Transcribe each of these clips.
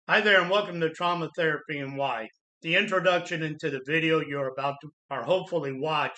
Hi there and welcome to Trauma Therapy and Why. The introduction into the video you're about to or hopefully watch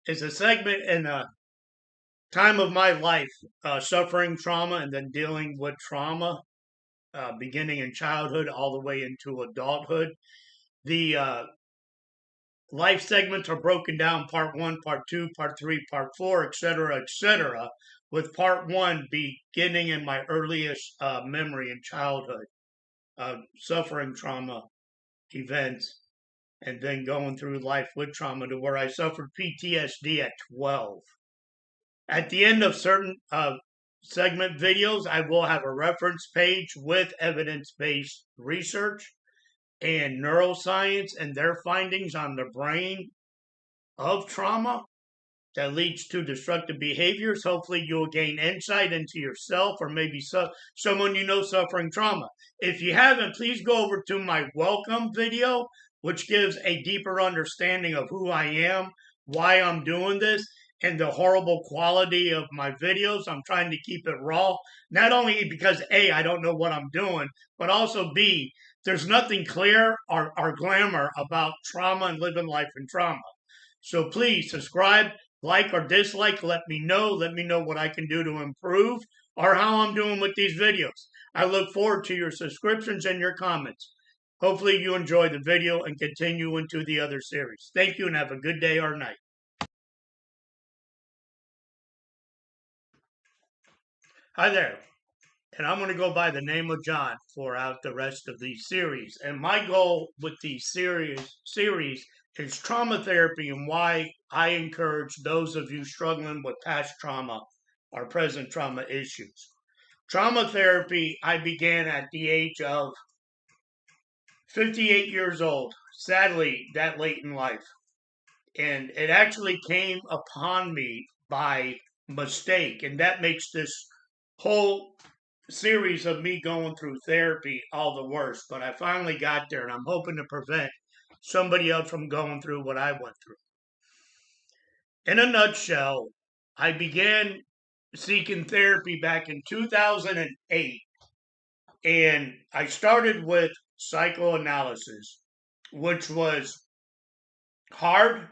is a segment in a time of my life, suffering trauma and then dealing with trauma, beginning in childhood all the way into adulthood. The life segments are broken down part one, part two, part three, part four, etc., with part one beginning in my earliest memory in childhood, suffering trauma events and then going through life with trauma to where I suffered PTSD at 12. At the end of certain segment videos, I will have a reference page with evidence based research and neuroscience and their findings on the brain of trauma that leads to destructive behaviors. Hopefully, you'll gain insight into yourself or maybe someone you know suffering trauma. If you haven't, please go over to my welcome video, which gives a deeper understanding of who I am, why I'm doing this, and the horrible quality of my videos. I'm trying to keep it raw, not only because A, I don't know what I'm doing, but also B, there's nothing clear or glamour about trauma and living life in trauma. So please subscribe, like or dislike, let me know. Let me know what I can do to improve or how I'm doing with these videos. I look forward to your subscriptions and your comments. Hopefully you enjoy the video and continue into the other series. Thank you and have a good day or night. Hi there. And I'm going to go by the name of John throughout the rest of these series. And my goal with these series is trauma therapy and why I encourage those of you struggling with past trauma or present trauma issues. Trauma therapy, I began at the age of 58 years old, sadly, that late in life. And it actually came upon me by mistake. And that makes this whole series of me going through therapy all the worse, but I finally got there and I'm hoping to prevent somebody else from going through what I went through. In a nutshell, I began seeking therapy back in 2008 and I started with psychoanalysis, which was hard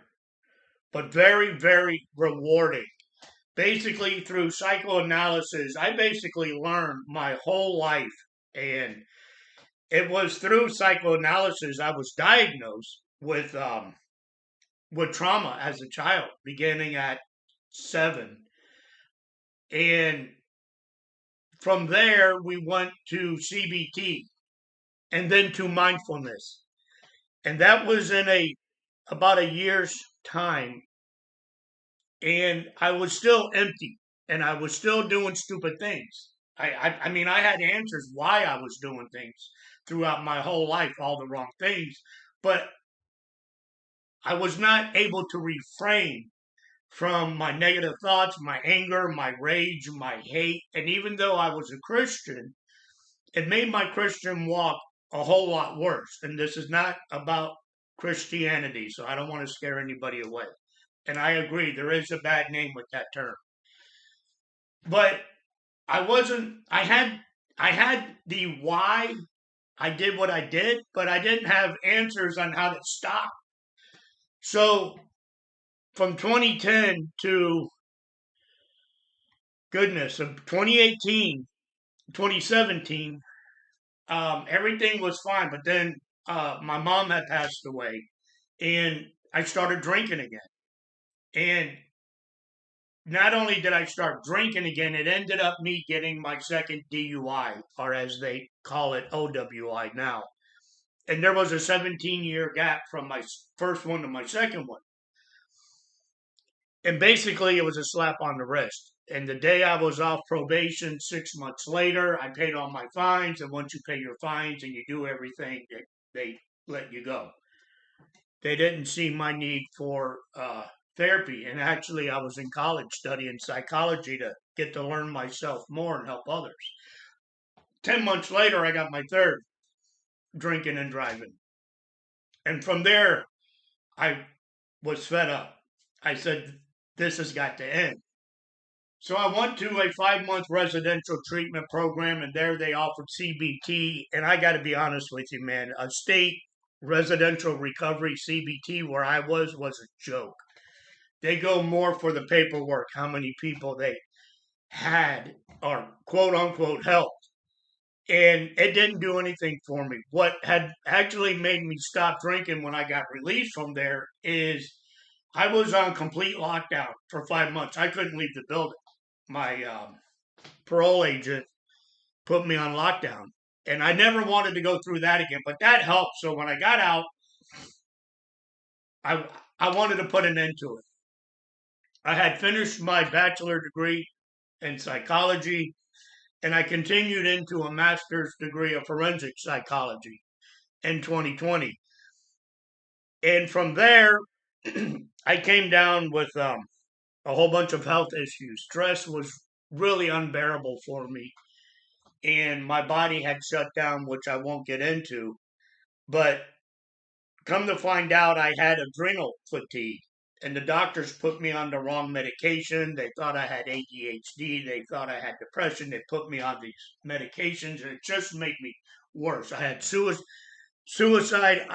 but very, very rewarding. Basically, through psychoanalysis, I basically learned my whole life. And it was through psychoanalysis I was diagnosed with trauma as a child, beginning at 7. And from there, we went to CBT and then to mindfulness. And that was in about a year's time. And I was still empty and I was still doing stupid things. I mean, I had answers why I was doing things throughout my whole life, all the wrong things, but I was not able to refrain from my negative thoughts, my anger, my rage, my hate. And even though I was a Christian, it made my Christian walk a whole lot worse. And this is not about Christianity, so I don't want to scare anybody away. And I agree, there is a bad name with that term. But I had the why I did what I did, but I didn't have answers on how to stop. So from 2010 to goodness of 2018, 2017, everything was fine. But then my mom had passed away, and I started drinking again. And not only did I start drinking again, it ended up me getting my second DUI, or as they call it, OWI now. And there was a 17-year gap from my first one to my second one. And basically, it was a slap on the wrist. And the day I was off probation, 6 months later, I paid all my fines. And once you pay your fines and you do everything, they let you go. They didn't see my need for therapy. And actually, I was in college studying psychology to get to learn myself more and help others. 10 months later, I got my third drinking and driving. And from there, I was fed up. I said, this has got to end. So I went to a 5-month residential treatment program, and there they offered CBT. And I got to be honest with you, man, a state residential recovery CBT where I was a joke. They go more for the paperwork, how many people they had or quote unquote helped. And it didn't do anything for me. What had actually made me stop drinking when I got released from there is I was on complete lockdown for 5 months. I couldn't leave the building. My parole agent put me on lockdown. And I never wanted to go through that again, but that helped. So when I got out, I, I wanted to put an end to it. I had finished my bachelor degree in psychology, and I continued into a master's degree of forensic psychology in 2020. And from there, I came down with a whole bunch of health issues. Stress was really unbearable for me, and my body had shut down, which I won't get into. But come to find out, I had adrenal fatigue, and the doctors put me on the wrong medication. They thought I had ADHD. They thought I had depression. They put me on these medications, and it just made me worse. I had suicide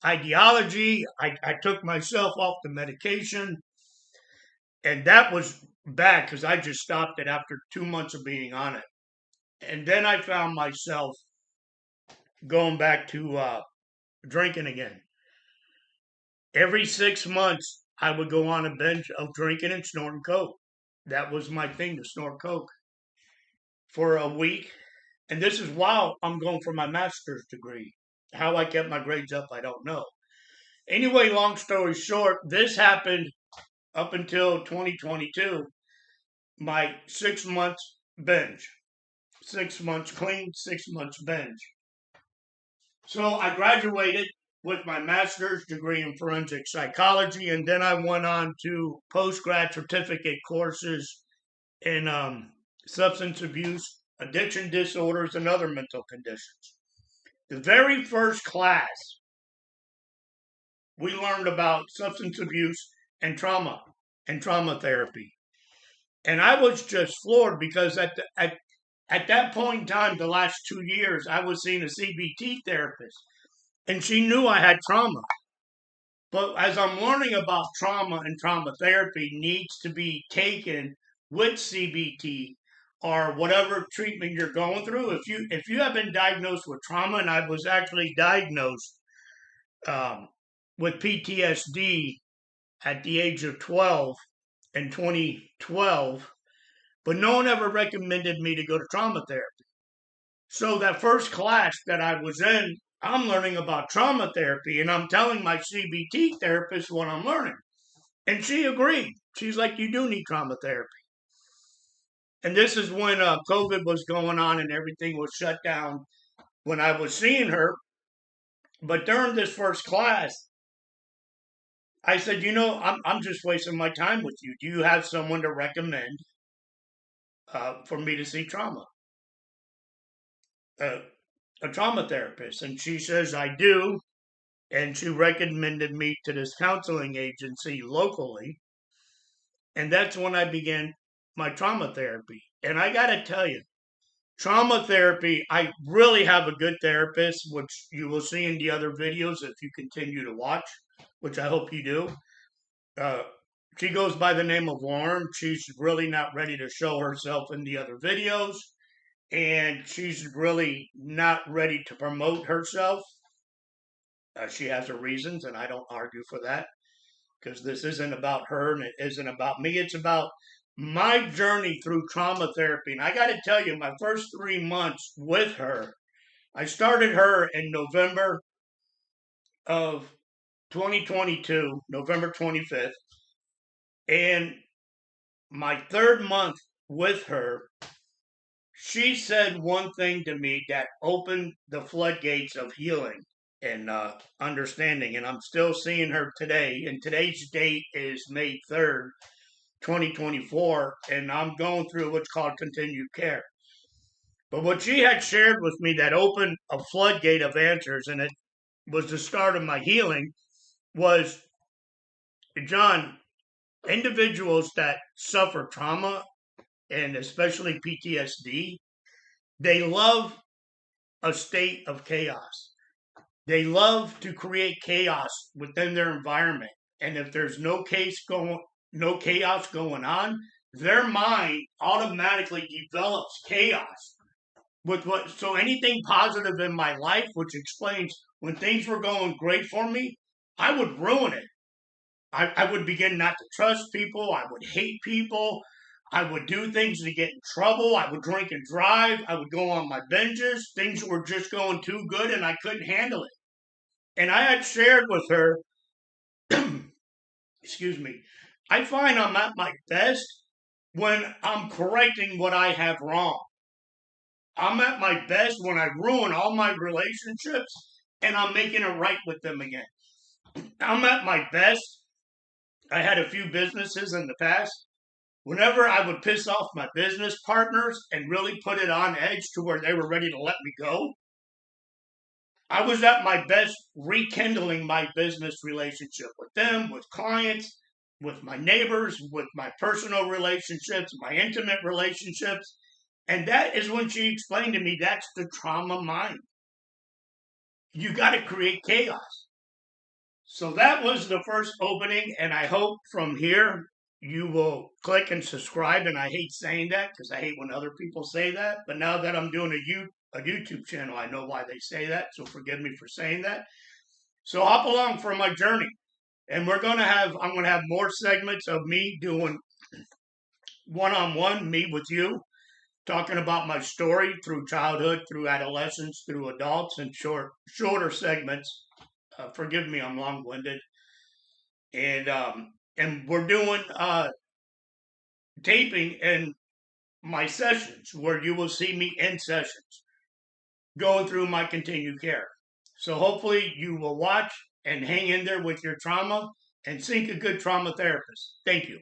ideology. I took myself off the medication, and that was bad because I just stopped it after 2 months of being on it. And then I found myself going back to drinking again. Every 6 months, I would go on a binge of drinking and snorting coke. That was my thing, to snort coke for a week. And this is while I'm going for my master's degree. How I kept my grades up, I don't know. Anyway, long story short, this happened up until 2022. My 6 months binge, 6 months clean, 6 months binge. So I graduated with my master's degree in forensic psychology, and then I went on to post-grad certificate courses in substance abuse, addiction disorders, and other mental conditions. The very first class, we learned about substance abuse and trauma therapy. And I was just floored because at that point in time, the last 2 years, I was seeing a CBT therapist, and she knew I had trauma. But as I'm learning about trauma and trauma therapy needs to be taken with CBT or whatever treatment you're going through. If you have been diagnosed with trauma, and I was actually diagnosed with PTSD at the age of 12 in 2012, but no one ever recommended me to go to trauma therapy. So that first class that I was in, I'm learning about trauma therapy, and I'm telling my CBT therapist what I'm learning. And she agreed. She's like, you do need trauma therapy. And this is when COVID was going on and everything was shut down when I was seeing her. But during this first class, I said, I'm just wasting my time with you. Do you have someone to recommend for me to see a trauma therapist? And she says, I do. And she recommended me to this counseling agency locally. And that's when I began my trauma therapy. And I got to tell you, trauma therapy, I really have a good therapist, which you will see in the other videos if you continue to watch, which I hope you do. She goes by the name of Lauren. She's really not ready to show herself in the other videos, and she's really not ready to promote herself. She has her reasons, and I don't argue for that because this isn't about her and it isn't about me. It's about my journey through trauma therapy. And I got to tell you, my first 3 months with her, I started her in November of 2022, November 25th. And my third month with her, she said one thing to me that opened the floodgates of healing and understanding. And I'm still seeing her today. And today's date is May 3rd, 2024. And I'm going through what's called continued care. But what she had shared with me that opened a floodgate of answers, and it was the start of my healing, was, John, individuals that suffer trauma and especially PTSD, they love a state of chaos. They love to create chaos within their environment. And if there's no chaos going on, their mind automatically develops chaos with what. So anything positive in my life, which explains when things were going great for me, I would ruin it. I would begin not to trust people. I would hate people. I would do things to get in trouble. I would drink and drive. I would go on my binges. Things were just going too good and I couldn't handle it. And I had shared with her, excuse me, I find I'm at my best when I'm correcting what I have wrong. I'm at my best when I ruin all my relationships and I'm making it right with them again. I'm at my best. I had a few businesses in the past. Whenever I would piss off my business partners and really put it on edge to where they were ready to let me go, I was at my best rekindling my business relationship with them, with clients, with my neighbors, with my personal relationships, my intimate relationships. And that is when she explained to me that's the trauma mind. You got to create chaos. So that was the first opening, and I hope from here you will click and subscribe. And I hate saying that because I hate when other people say that. But now that I'm doing a YouTube channel, I know why they say that. So forgive me for saying that. So hop along for my journey. And I'm going to have more segments of me doing one-on-one, me with you, talking about my story through childhood, through adolescence, through adults, and shorter segments. Forgive me, I'm long-winded. And we're doing taping in my sessions where you will see me in sessions going through my continued care. So hopefully you will watch and hang in there with your trauma and seek a good trauma therapist. Thank you.